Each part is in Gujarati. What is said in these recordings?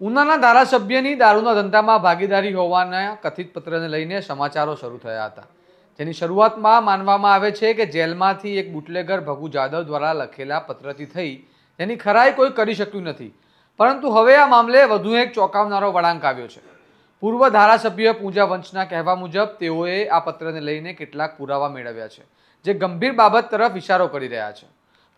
ઉનાના ધારાસભ્યની દારૂના ધંધામાં ભાગીદારી હોવાના કથિત પત્રને લઈને સમાચારો શરૂ થયા હતા, જેની શરૂઆતમાં માનવામાં આવે છે કે જેલમાંથી એક બુટલેગર ભગુ જાદવ દ્વારા લખેલા પત્રથી થઈ, જેની ખરાઈ કોઈ કરી શક્યું નથી. પરંતુ હવે આ મામલે વધુ એક ચોંકાવનારો વળાંક આવ્યો છે. પૂર્વ ધારાસભ્ય પૂજા વંશના કહેવા મુજબ તેઓએ આ પત્રને લઈને કેટલાક પુરાવા મેળવ્યા છે, જે ગંભીર બાબત તરફ ઇશારો કરી રહ્યા છે.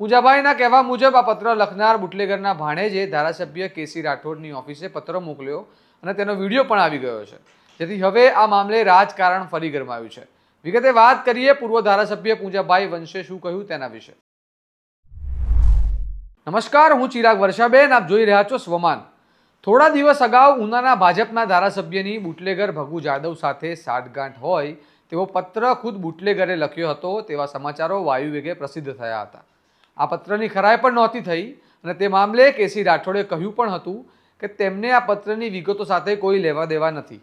પૂજાભાઈના કહેવા મુજબ આ પત્ર લખનાર બુટલેગરના ભાણેજે ધારાસભ્ય કેસી રાઠોડની ઓફિસે પત્ર મોકલ્યો અને તેનો વિડીયો પણ આવી ગયો છે, જેથી હવે આ મામલે રાજકારણ ફરી ગરમાયું છે. વિગતે વાત કરીએ પૂર્વ ધારાસભ્ય પૂજાભાઈ વંશે શું કહ્યું તેના વિશે. નમસ્કાર, હું ચિરાગ વર્ષાબેન, આપ જોઈ રહ્યા છો સ્વમાન. થોડા દિવસ અગાઉ ઉનાના ભાજપના ધારાસભ્યની બુટલેગર ભગુ જાદવ સાથે સાઠગાંઠ હોય તેવો પત્ર ખુદ બુટલેગરે લખ્યો હતો તેવા સમાચારો વાયુવેગે પ્રસિદ્ધ થયા હતા. આ પત્રની ખરાઈ પણ નહોતી થઈ અને તે મામલે કેસી રાઠોડે કહ્યું પણ હતું કે તેમને આ પત્રની વિગતો સાથે કોઈ લેવા દેવા નથી.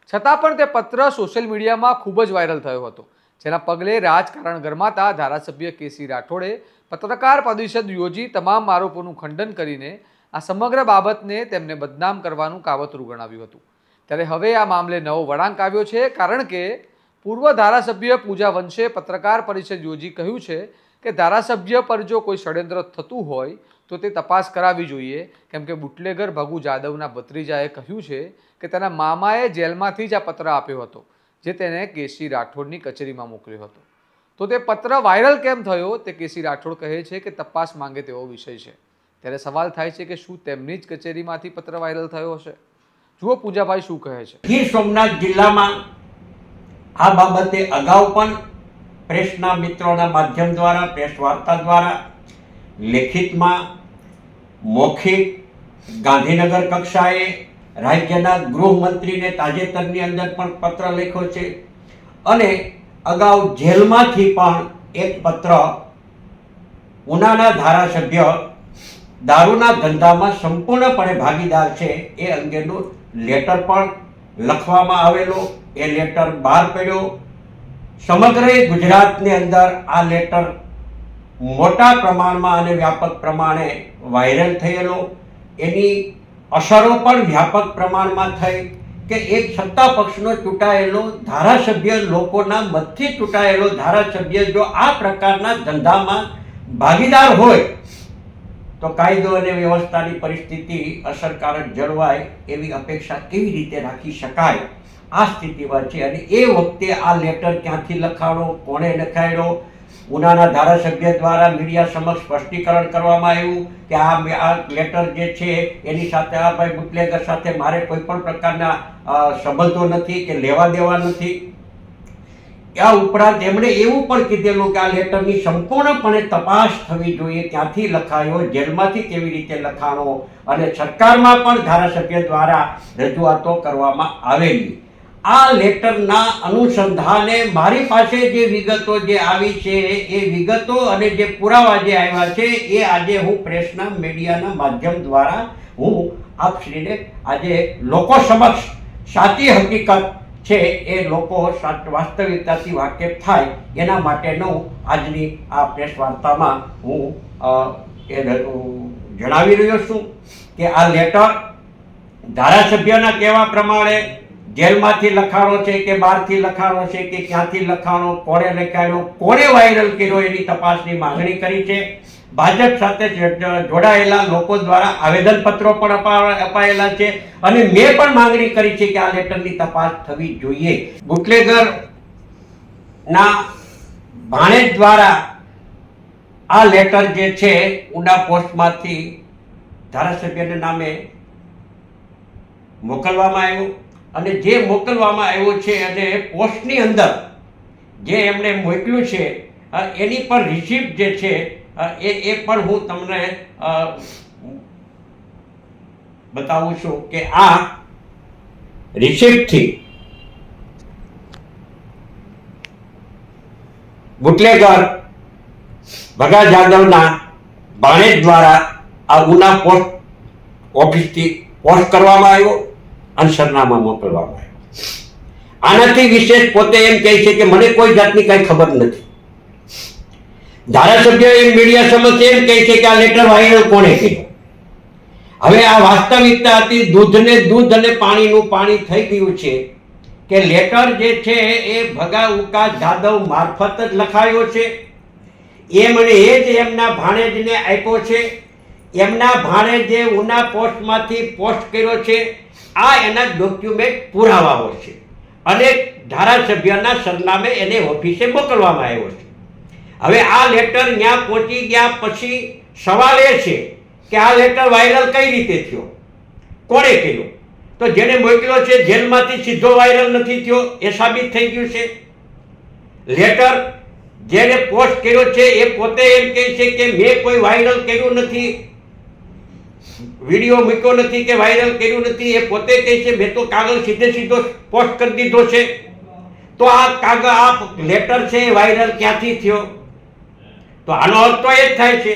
છતાં પણ તે પત્ર સોશિયલ મીડિયામાં ખૂબ જ વાયરલ થયો હતો, જેના પગલે રાજકારણ ગરમાતા ધારાસભ્ય કેસી રાઠોડે પત્રકાર પરિષદ યોજી તમામ આરોપોનું ખંડન કરીને આ સમગ્ર બાબતને તેમને બદનામ કરવાનું કાવતરું ગણાવ્યું હતું. ત્યારે હવે આ મામલે નવો વળાંક આવ્યો છે, કારણ કે પૂર્વ ધારાસભ્ય પૂજા વંશે પત્રકાર પરિષદ યોજી કહ્યું છે કે ધારાસભ્ય પર જો કોઈ ષડયંત્ર થતું હોય તો તે તપાસ કરાવવી જોઈએ, કેમ કે બુટલેગર ભગુ જાદવના ભત્રીજાએ કહ્યું છે કે તેના મામાએ જેલમાંથી જ આ પત્ર આપ્યો હતો, જે તેને કેસી રાઠોડની કચેરીમાં મોકલ્યો હતો. તો તે પત્ર વાયરલ કેમ થયો તે કેસી રાઠોડ કહે છે કે તપાસ માંગે તેવો વિષય છે. ત્યારે સવાલ થાય છે કે શું તેમની જ કચેરીમાંથી પત્ર વાયરલ થયો હશે? જુઓ પૂજાભાઈ શું કહે છે. ગીર સોમનાથ જિલ્લામાં આ બાબતે અગાઉ પણ પ્રેસના મિત્રોના માધ્યમ દ્વારા, પ્રેસ વાર્તા દ્વારા, લેખિતમાં, મૌખિક, ગાંધીનગર કક્ષાએ રાજ્યના ગૃહમંત્રીને તાજેતરની અંદર પણ પત્ર લખ્યો છે અને અગાઉ જેલમાંથી પણ એક પત્ર ઉનાના ધારાસભ્ય દારૂના ધંધામાં સંપૂર્ણપણે ભાગીદાર છે એ અંગેનો લેટર પણ લખવામાં આવેલો. એ લેટર બહાર પડ્યો. સમગ્ર ગુજરાતની અંદર આ લેટર મોટા પ્રમાણમાં અને વ્યાપક પ્રમાણે વાયરલ થયેલો. એની અસરો પણ વ્યાપક પ્રમાણમાં થઈ કે એક સત્તા પક્ષનો ચૂંટાયેલો ધારાસભ્ય, લોકોના મતથી ચૂંટાયેલો ધારાસભ્ય જો આ પ્રકારના ધંધામાં ભાગીદાર હોય તો કાયદો અને વ્યવસ્થાની પરિસ્થિતિ અસરકારક જળવાય એવી અપેક્ષા કેવી રીતે રાખી શકાય? આ સ્થિતિમાં છે. અને એ વખતે આ લેટર ક્યાંથી લખાણો, કોણે લખાયેલો, ઉનાના ધારાસભ્ય દ્વારા મીડિયા સમક્ષ સ્પષ્ટીકરણ કરવામાં આવ્યું કે આ લેટર જે છે એની સાથે આ ભાઈ બુટલેગર સાથે મારે કોઈ પણ પ્રકારના સંબંધો નથી કે લેવા દેવા નથી. આ ઉપરાંત એમણે એવું પણ કીધેલું કે આ લેટરની સંપૂર્ણપણે તપાસ થવી જોઈએ, ક્યાંથી લખાયો, જેલમાંથી કેવી રીતે લખાણો, અને સરકારમાં પણ ધારાસભ્ય દ્વારા રજૂઆતો કરવામાં આવેલી. આ લેટરના અનુસંધાને મારી પાસે જે વિગતો જે આવી છે એ વિગતો અને જે પુરાવા જે આવ્યા છે એ આજે હું પ્રેસના મીડિયાના માધ્યમ દ્વારા હું આપશ્રીને આજે લોકો સમક્ષ સાચી હકીકત છે એ લોકો વાસ્તવિકતાથી વાકેફ થાય એના માટેનો આજની આ પ્રેસ વાર્તામાં હું જણાવી રહ્યો છું કે આ લેટર ધારાસભ્યના કહેવા પ્રમાણે જેલમાંથી લખાણો છે કે બહારથી લખાણો છે કે ક્યાંથી લખાણો, કોણે લખાયો, કોણે વાયરલ કર્યો એની તપાસની માંગણી કરી છે. ભાજપ સાથે જોડાયેલા લોકો દ્વારા આવેદનપત્રો પણ અપાયેલા છે અને મેં પણ માંગણી કરી છે કે આ લેટરની તપાસ થવી જોઈએ. બુટલેગર ના ભાણેજ દ્વારા આ લેટર જે છે ઉના પોસ્ટમાંથી ધારાસભ્યના નામે મોકલવામાં આવ્યું અને જે મોકલવામાં આવ્યો છે અને પોસ્ટની અંદર જે એમણે મોકલ્યું છે એની પણ રિસિપ્ટ જે છે એ પણ હું તમને બતાવું છું કે આ રિસિપ્ટથી બુટલેગર ભગા જાદવના ભાણેજ દ્વારા આ ઉના પોસ્ટ ઓફિસથી પોસ્ટ કરવામાં આવ્યો અને સરનામા મોકલવામાં આવ્યું. આનાથી વિશેષ પોતે એમ કહે છે કે મને કોઈ જાતની કઈ ખબર નથી. ધારાસભ્ય મીડિયા સમક્ષ એમ કહે છે કે આ લેટર વાયરલ કોણે કર્યો. હવે આ વાસ્તવિકતા હતી, દૂધને દૂધ અને પાણીનું પાણી થઈ ગયું છે કે લેટર જે છે એ ભગા ઉકા જાદવ મારફત જ લખાયો છે. એમ અને એ જ એમના ભાણેજને આપ્યો છે. એમના ભાણેજે ઉના પોસ્ટમાંથી પોસ્ટ કર્યો છે. આ એના ડોક્યુમેન્ટ પુરાવાઓ છે અને ધારાસભ્યના સરનામે એને ઓફિસે મોકલવામાં આવ્યો છે. હવે આ લેટર ત્યાં પહોંચી ગયા પછી સવાલ એ છે કે આ લેટર વાયરલ કઈ રીતે થયો, કોણે કર્યો? તો જેને મોકલ્યો છે જેલમાંથી સીધો વાયરલ નથી થયો, એ સાબિત થઈ ગયું છે. લેટર જેને પોસ્ટ કર્યો છે એ પોતે એમ કહે છે કે મેં કોઈ વાયરલ કર્યું નથી, વિડીયો મૂક્યો નથી કે વાયરલ કર્યું નથી. એ પોતે કહે છે મેં તો કાગળ સીધો પોસ્ટ કરી દીધો છે. તો આ કાગળ, આ લેટર છે એ વાયરલ ક્યાંથી થયો? તો આનો અર્થ તો એ જ થાય છે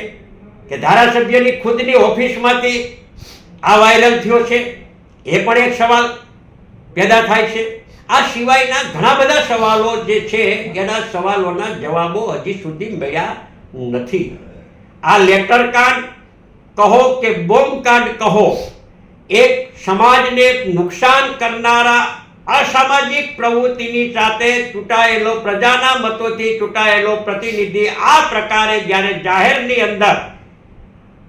કે ધારાસભ્યની ખુદની ઓફિસમાંથી આ વાયરલ થયો છે. એ પણ એક સવાલ પેદા થાય છે. આ સિવાયના ઘણા બધા સવાલો જે છે એના સવાલોના જવાબો હજી સુધી મળ્યા નથી. આ લેટર કાંડ કહો કે બોમ્બ કાંડ કહો, એક સમાજને નુકસાન કરનારા અસામાજિક પ્રવૃત્તિની સાથે ચૂંટાયેલો, પ્રજાના મતોથી ચૂંટાયેલો પ્રતિનિધિ આ પ્રકારે જ્યારે જાહેરની અંદર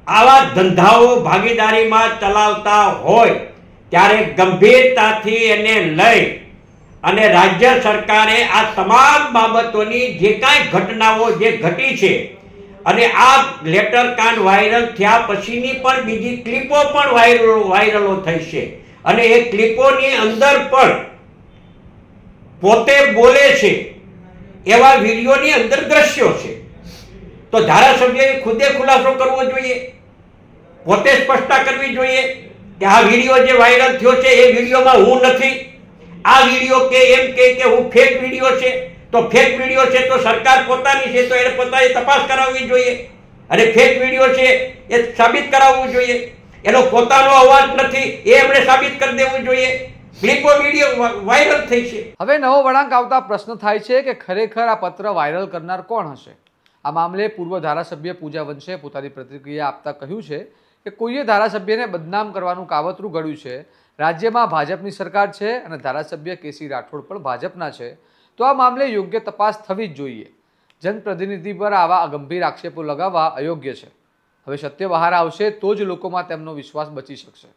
આવા ધંધાઓ ભાગીદારીમાં ચલાવતા હોય ત્યારે ગંભીરતાથી એને લઈ અને રાજ્ય સરકારે આ તમામ બાબતોની જે કાંઈ ઘટનાઓ જે ઘટી છે અને આ લેટર કાંડ વાયરલ થયા પછીની પણ બીજી ક્લિપો પણ વાયરલો થઈ છે અને એ ક્લિપોની અંદર પણ પોતે બોલે છે એવા વિડીયોની અંદર દ્રશ્યો છે. તો ધારાસભ્યએ ખુદે ખુલાસો કરવો જોઈએ, પોતે સ્પષ્ટતા કરવી જોઈએ કે આ વિડીયો જે વાયરલ થયો છે એ વિડીયોમાં હું નથી. આ વિડીયો કે એમ કે હું ફેક વિડીયો છે, તો ફેક વિડીયો છે તો સરકાર પોતાની છે તો એને પોતાની તપાસ કરાવવી જોઈએ અને ફેક વિડીયો છે એ સાબિત કરાવવું જોઈએ. એનો પોતાનો અવાજ નથી એ એમણે સાબિત કરી દેવું જોઈએ. ક્લિપો વિડીયો વાયરલ થઈ છે. હવે નવો વળાંક આવતા પ્રશ્ન થાય છે કે ખરેખર આ પત્ર વાયરલ કરનાર કોણ હશે? આ મામલે પૂર્વ ધારાસભ્ય પૂજા વંશે પોતાની પ્રતિક્રિયા આપતા કહ્યું છે કે કોઈએ ધારાસભ્યને બદનામ કરવાનું કાવતરું ઘડ્યું છે. રાજ્યમાં ભાજપની સરકાર છે અને ધારાસભ્ય કેસી રાઠોડ પણ ભાજપના છે, તો આ મામલે યોગ્ય તપાસ થવી જ જોઈએ. જનપ્રતિનિધિ પર આવા ગંભીર આક્ષેપો લગાવવા અયોગ્ય છે. હવે સત્ય બહાર આવશે તો જ લોકોમાં તેમનો વિશ્વાસ બચી શકશે.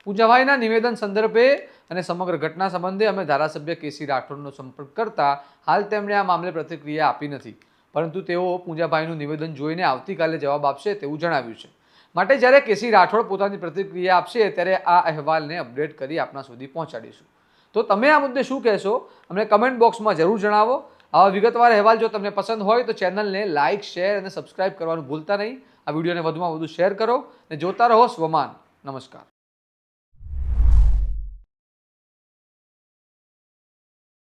પૂજાભાઈના નિવેદન સંદર્ભે અને સમગ્ર ઘટના સંબંધે અમે ધારાસભ્ય કેસી રાઠોડનો સંપર્ક કરતા હાલ તેમણે આ મામલે પ્રતિક્રિયા આપી નથી, પરંતુ તેઓ પૂજાભાઈનું નિવેદન જોઈને આવતીકાલે જવાબ આપશે તેવું જણાવ્યું છે. માટે જ્યારે કેસી રાઠોડ પોતાની પ્રતિક્રિયા આપશે ત્યારે આ અહેવાલને અપડેટ કરી આપના સુધી પહોંચાડીશું. તો તમે આ મુદ્દે શું કહેશો અમને કમેન્ટ બોક્સમાં જરૂર જણાવો. આવા વિગતવાર અહેવાલ જો તમને પસંદ હોય તો ચેનલને લાઇક, શેર અને સબસ્ક્રાઇબ કરવાનું ભૂલતા નહીં. આ વિડીયોને વધુમાં વધુ શેર કરો અને જોતા રહો સ્વમાન. નમસ્કાર.